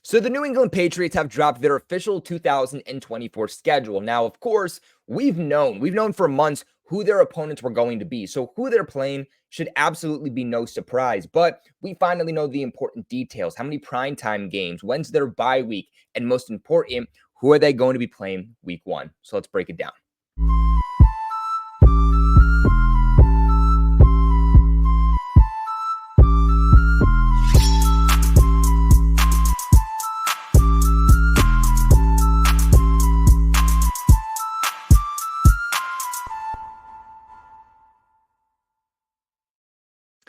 So the New England Patriots have dropped their official 2024 schedule. Now, of course, we've known for months who their opponents were going to be. So who they're playing should absolutely be no surprise. But we finally know the important details. How many primetime games? When's their bye week? And most important, who are they going to be playing week 1? So let's break it down.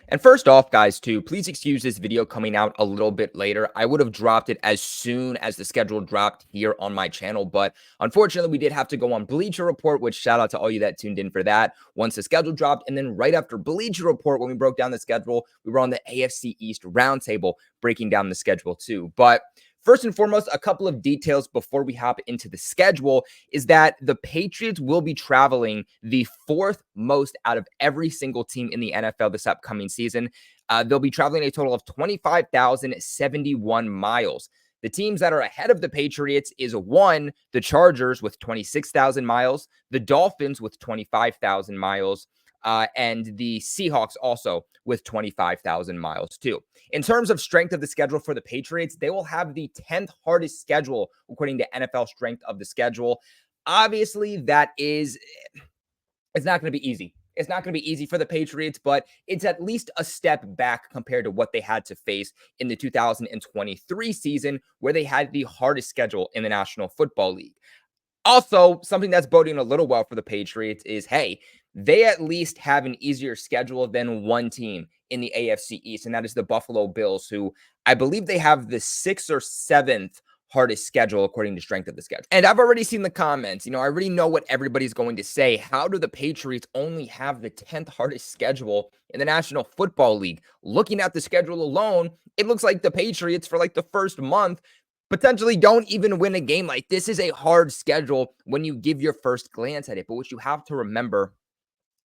And first off, guys, too, please excuse this video coming out a little bit later. I would have dropped it as soon as the schedule dropped here on my channel, but unfortunately, we did have to go on Bleacher Report, which shout out to all you that tuned in for that once the schedule dropped. And then right after Bleacher Report, when we broke down the schedule, we were on the AFC East roundtable breaking down the schedule too. But first and foremost, a couple of details before we hop into the schedule is that the Patriots will be traveling the 4th most out of every single team in the NFL this upcoming season. They'll be traveling a total of 25,071 miles. The teams that are ahead of the Patriots is 1, the Chargers with 26,000 miles, the Dolphins with 25,000 miles, and the Seahawks also with 25,000 miles too. In terms of strength of the schedule for the Patriots, they will have the 10th hardest schedule according to NFL strength of the schedule. Obviously, it's not going to be easy. It's not going to be easy for the Patriots, but it's at least a step back compared to what they had to face in the 2023 season, where they had the hardest schedule in the National Football League. Also, something that's boding a little well for the Patriots is, hey, they at least have an easier schedule than one team in the AFC East, and that is the Buffalo Bills, who I believe they have the 6th or 7th hardest schedule according to strength of the schedule. And I've already seen the comments. I already know what everybody's going to say. How do the Patriots only have the 10th hardest schedule in the National Football League? Looking at the schedule alone, it looks like the Patriots for like the first month potentially don't even win a game. Like, this is a hard schedule when you give your first glance at it. But what you have to remember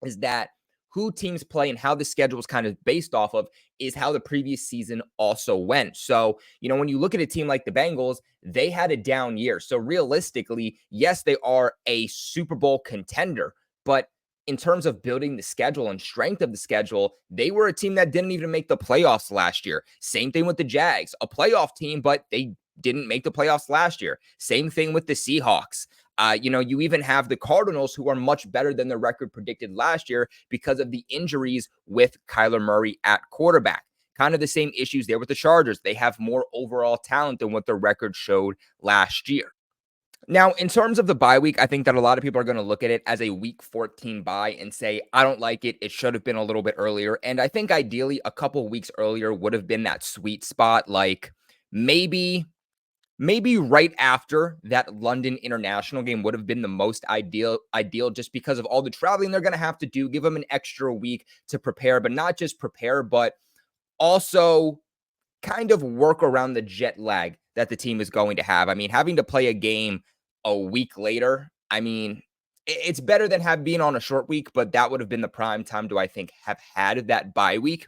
is that who teams play and how the schedule is kind of based off of is how the previous season also went. So, when you look at a team like the Bengals, they had a down year. So realistically, yes, they are a Super Bowl contender, but in terms of building the schedule and strength of the schedule, they were a team that didn't even make the playoffs last year. Same thing with the Jags, a playoff team, but they didn't make the playoffs last year. Same thing with the Seahawks. You even have the Cardinals, who are much better than the record predicted last year because of the injuries with Kyler Murray at quarterback. Kind of the same issues there with the Chargers. They have more overall talent than what the record showed last year. Now, in terms of the bye week, I think that a lot of people are going to look at it as a week 14 bye and say, I don't like it. It should have been a little bit earlier. And I think ideally a couple weeks earlier would have been that sweet spot. Like maybe right after that London international game would have been the most ideal just because of all the traveling they're going to have to do. Give them an extra week to prepare, but not just prepare, but also kind of work around the jet lag that the team is going to have. I mean, having to play a game a week later, it's better than being on a short week, but that would have been the prime time to, I think, have had that bye week.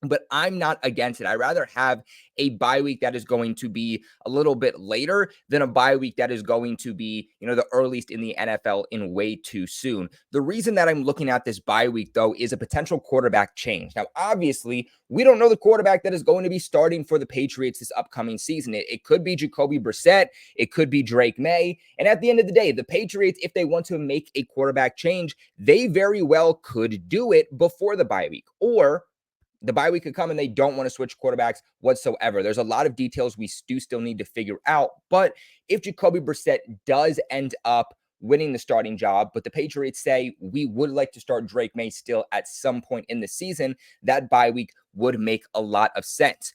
But I'm not against it. I'd rather have a bye week that is going to be a little bit later than a bye week that is going to be, the earliest in the NFL in way too soon. The reason that I'm looking at this bye week, though, is a potential quarterback change. Now, obviously, we don't know the quarterback that is going to be starting for the Patriots this upcoming season. It could be Jacoby Brissett. It could be Drake Maye. And at the end of the day, the Patriots, if they want to make a quarterback change, they very well could do it before the bye week, or the bye week could come and they don't want to switch quarterbacks whatsoever. There's a lot of details we do still need to figure out. But if Jacoby Brissett does end up winning the starting job, but the Patriots say we would like to start Drake Maye still at some point in the season, that bye week would make a lot of sense.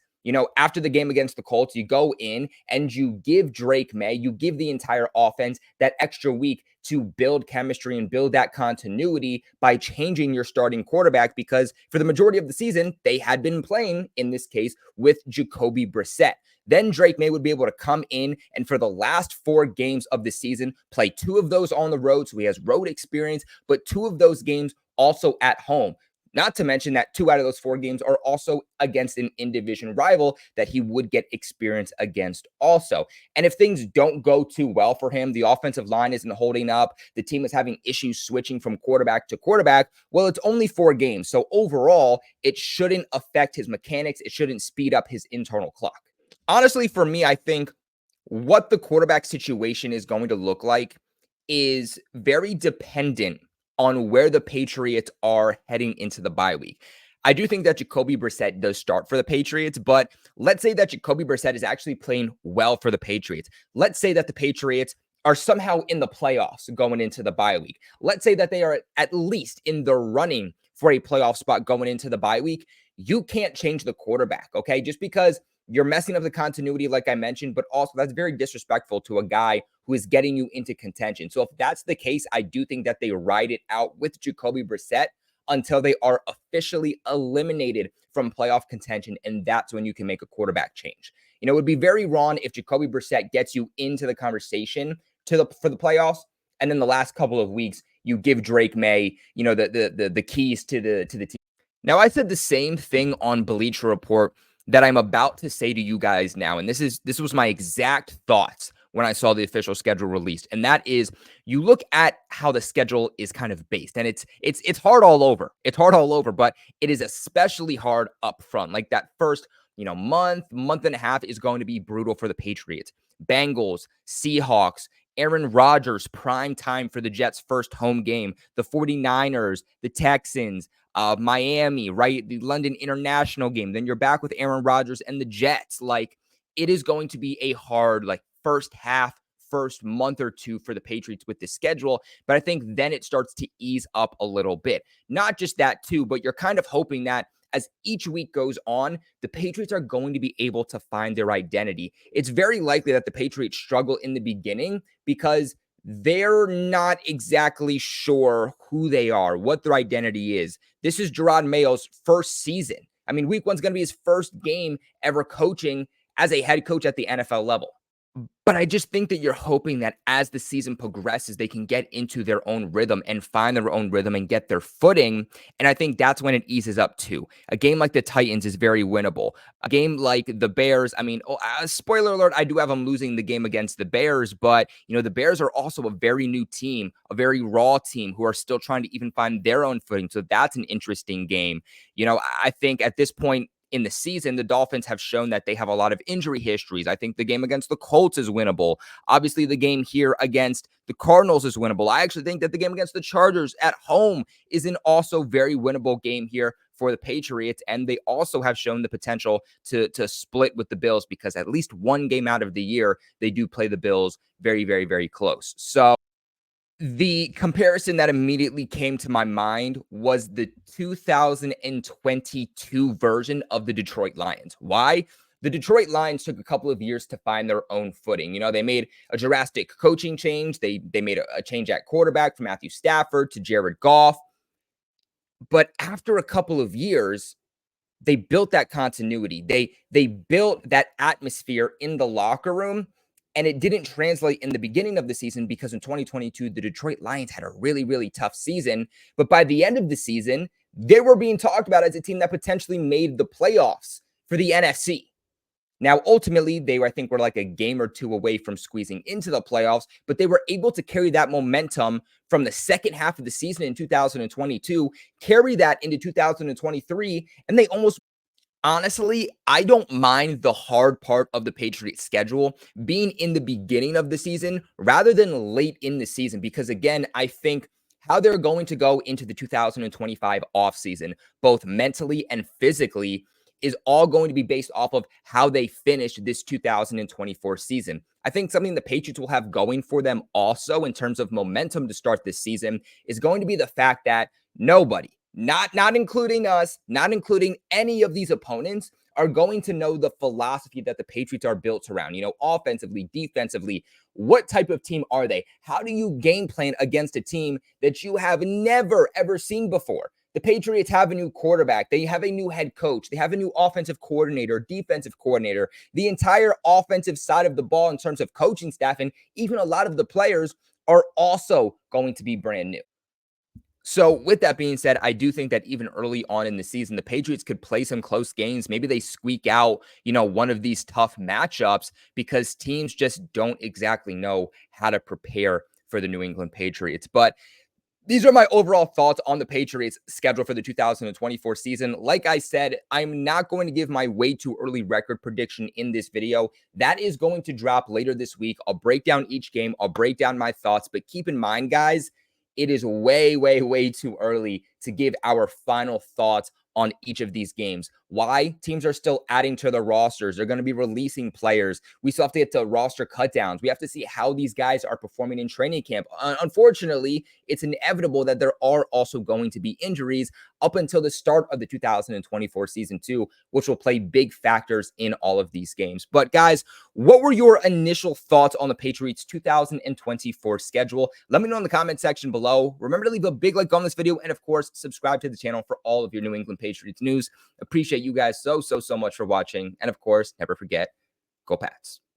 After the game against the Colts, you go in and you give Drake Maye, you give the entire offense that extra week to build chemistry and build that continuity by changing your starting quarterback, because for the majority of the season, they had been playing, in this case, with Jacoby Brissett. Then Drake Maye would be able to come in and for the last 4 games of the season, play 2 of those on the road. So he has road experience, but 2 of those games also at home. Not to mention that 2 out of those 4 games are also against an in-division rival that he would get experience against also. And if things don't go too well for him, the offensive line isn't holding up, the team is having issues switching from quarterback to quarterback, well, it's only 4 games. So overall, it shouldn't affect his mechanics. It shouldn't speed up his internal clock. Honestly, for me, I think what the quarterback situation is going to look like is very dependent on where the Patriots are heading into the bye week. I do think that Jacoby Brissett does start for the Patriots, but let's say that Jacoby Brissett is actually playing well for the Patriots. Let's say that the Patriots are somehow in the playoffs going into the bye week. Let's say that they are at least in the running for a playoff spot going into the bye week. You can't change the quarterback, okay? Just because you're messing up the continuity, like I mentioned, but also that's very disrespectful to a guy who is getting you into contention. So if that's the case, I do think that they ride it out with Jacoby Brissett until they are officially eliminated from playoff contention, and that's when you can make a quarterback change. It would be very wrong if Jacoby Brissett gets you into the conversation for the playoffs, and then the last couple of weeks you give Drake Maye, the keys to the team. Now, I said the same thing on Bleacher Report that I'm about to say to you guys now, and this was my exact thoughts when I saw the official schedule released, and that is you look at how the schedule is kind of based, and it's hard all over. It's hard all over, but it is especially hard up front. Like that first, month and a half is going to be brutal for the Patriots. Bengals, Seahawks, Aaron Rodgers, prime time for the Jets' first home game, the 49ers, the Texans, Miami, right? The London International game. Then you're back with Aaron Rodgers and the Jets. Like, it is going to be a hard, first half, first month or two for the Patriots with the schedule. But I think then it starts to ease up a little bit. Not just that, too, but you're kind of hoping that as each week goes on, the Patriots are going to be able to find their identity. It's very likely that the Patriots struggle in the beginning because they're not exactly sure who they are, what their identity is. This is Jerod Mayo's first season. I mean, week 1's going to be his first game ever coaching as a head coach at the NFL level. But I just think that you're hoping that as the season progresses, they can get into their own rhythm and find their own rhythm and get their footing. And I think that's when it eases up too. A game like the Titans is very winnable. A game like the Bears, spoiler alert, I do have them losing the game against the Bears, but the Bears are also a very new team, a very raw team who are still trying to even find their own footing. So that's an interesting game. I think at this point in the season, the Dolphins have shown that they have a lot of injury histories. I think the game against the Colts is winnable. Obviously, the game here against the Cardinals is winnable. I actually think that the game against the Chargers at home is an also very winnable game here for the Patriots. And they also have shown the potential to split with the Bills because at least one game out of the year, they do play the Bills very, very, very close. So the comparison that immediately came to my mind was the 2022 version of the Detroit Lions. Why? The Detroit Lions took a couple of years to find their own footing. They made a drastic coaching change. They made a change at quarterback from Matthew Stafford to Jared Goff. But after a couple of years, they built that continuity. They built that atmosphere in the locker room, and it didn't translate in the beginning of the season because in 2022, the Detroit Lions had a really, really tough season. But by the end of the season, they were being talked about as a team that potentially made the playoffs for the NFC. Now, ultimately, I think, were like a game or two away from squeezing into the playoffs, but they were able to carry that momentum from the second half of the season in 2022, carry that into 2023, and they almost honestly, I don't mind the hard part of the Patriots schedule being in the beginning of the season rather than late in the season, because again, I think how they're going to go into the 2025 offseason, both mentally and physically, is all going to be based off of how they finish this 2024 season. I think something the Patriots will have going for them also in terms of momentum to start this season is going to be the fact that nobody, not including us, not including any of these opponents, are going to know the philosophy that the Patriots are built around. Offensively, defensively, what type of team are they? How do you game plan against a team that you have never, ever seen before? The Patriots have a new quarterback. They have a new head coach. They have a new offensive coordinator, defensive coordinator. The entire offensive side of the ball in terms of coaching staff and even a lot of the players are also going to be brand new. So, with that being said, I do think that even early on in the season, the Patriots could play some close games. Maybe they squeak out, one of these tough matchups because teams just don't exactly know how to prepare for the New England Patriots. But these are my overall thoughts on the Patriots schedule for the 2024 season. Like I said, I'm not going to give my way too early record prediction in this video. That is going to drop later this week. I'll break down each game. I'll break down my thoughts, but keep in mind, guys, it is way, way, way too early to give our final thoughts on each of these games. Why? Teams are still adding to their rosters. They're going to be releasing players. We still have to get to roster cutdowns. We have to see how these guys are performing in training camp. Unfortunately, it's inevitable that there are also going to be injuries up until the start of the 2024 season too, which will play big factors in all of these games. But guys, what were your initial thoughts on the Patriots 2024 schedule? Let me know in the comment section below. Remember to leave a big like on this video and of course, subscribe to the channel for all of your New England Patriots news. Appreciate you guys so much for watching. And of course, never forget, go Pats.